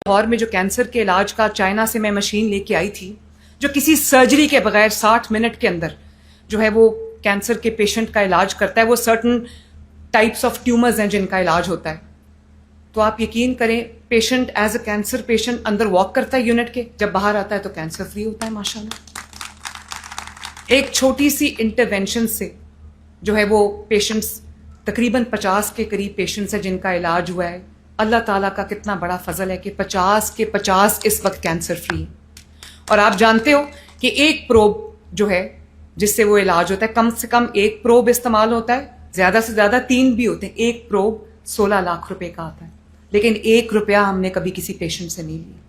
لاہور میں جو کینسر کے علاج کا چائنا سے میں مشین لے کے آئی تھی، جو کسی سرجری کے بغیر 60 منٹ کے اندر جو ہے وہ کینسر کے پیشنٹ کا علاج کرتا ہے. وہ سرٹن ٹائپس آف ٹیومرز ہیں جن کا علاج ہوتا ہے. تو آپ یقین کریں patient as a cancer patient another walk کرتا ہے یونٹ کے، جب باہر آتا ہے تو کینسر فری ہوتا ہے ماشاءاللہ. ایک چھوٹی سی انٹرونشن سے جو ہے وہ پیشنٹس تقریباً 50 کے قریب پیشنٹس ہیں جن کا علاج ہوا ہے. اللہ تعالیٰ کا کتنا بڑا فضل ہے کہ 50 کے 50 اس وقت کینسر فری ہیں. اور آپ جانتے ہو کہ ایک پروب جو ہے جس سے وہ علاج ہوتا ہے، کم سے کم ایک پروب استعمال ہوتا ہے، زیادہ سے زیادہ 3 بھی ہوتے ہیں. ایک پروب 16 لاکھ روپے کا آتا ہے، لیکن 1 روپیہ ہم نے کبھی کسی پیشنٹ سے نہیں لیا.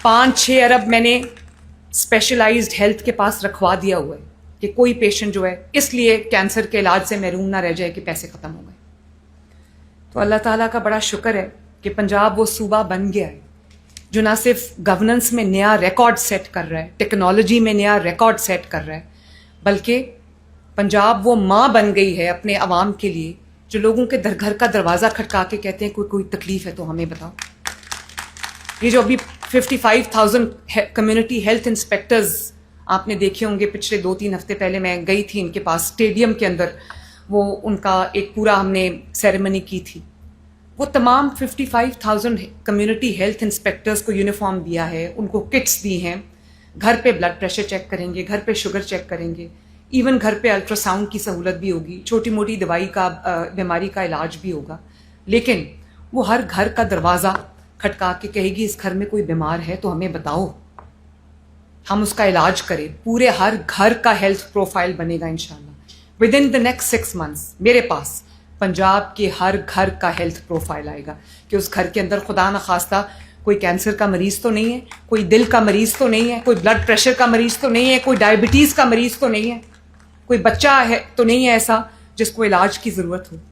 5-6 ارب میں نے اسپیشلائزڈ ہیلتھ کے پاس رکھوا دیا ہوا ہے کہ کوئی پیشنٹ جو ہے اس لیے کینسر کے علاج سے محروم نہ رہ جائے کہ پیسے ختم ہو گئے. تو اللہ تعالیٰ کا بڑا شکر ہے کہ پنجاب وہ صوبہ بن گیا ہے جو نہ صرف گورننس میں نیا ریکارڈ سیٹ کر رہا ہے، ٹیکنالوجی میں نیا ریکارڈ سیٹ کر رہا ہے، بلکہ پنجاب وہ ماں بن گئی ہے اپنے عوام کے لیے جو لوگوں کے گھر کا دروازہ کھٹکا کے کہتے ہیں کوئی تکلیف ہے تو ہمیں بتاؤ. یہ جو ابھی 55,000 کمیونٹی ہیلتھ انسپیکٹرز آپ نے دیکھے ہوں گے، پچھلے 2-3 ہفتے پہلے میں گئی تھی ان کے پاس اسٹیڈیم کے اندر، وہ ان کا ایک پورا ہم نے سیریمنی کی تھی. وہ تمام 55,000 کمیونٹی ہیلتھ انسپیکٹرز کو یونیفارم دیا ہے، ان کو کٹس دی ہیں. گھر پہ بلڈ پریشر چیک کریں گے، گھر پہ شوگر چیک کریں گے، ایون گھر پہ الٹرا ساؤنڈ کی سہولت بھی ہوگی، چھوٹی موٹی بیماری کا علاج بھی ہوگا. لیکن وہ ہر گھر کا دروازہ کھٹکا کے کہے گی اس گھر میں کوئی بیمار ہے تو ہمیں بتاؤ، ہم اس کا علاج کریں. پورے ہر گھر کا ہیلتھ پروفائل بنے گا انشاءاللہ. With in the next 6 months میرے پاس پنجاب کے ہر گھر کا ہیلتھ پروفائل آئے گا کہ اس گھر کے اندر خدا نخواستہ کوئی کینسر کا مریض تو نہیں ہے، کوئی دل کا مریض تو نہیں ہے، کوئی بلڈ پریشر کا مریض تو نہیں ہے، کوئی ڈائبٹیز کا مریض تو نہیں ہے، کوئی بچہ ہے تو نہیں ہے ایسا جس کو علاج کی ضرورت ہو.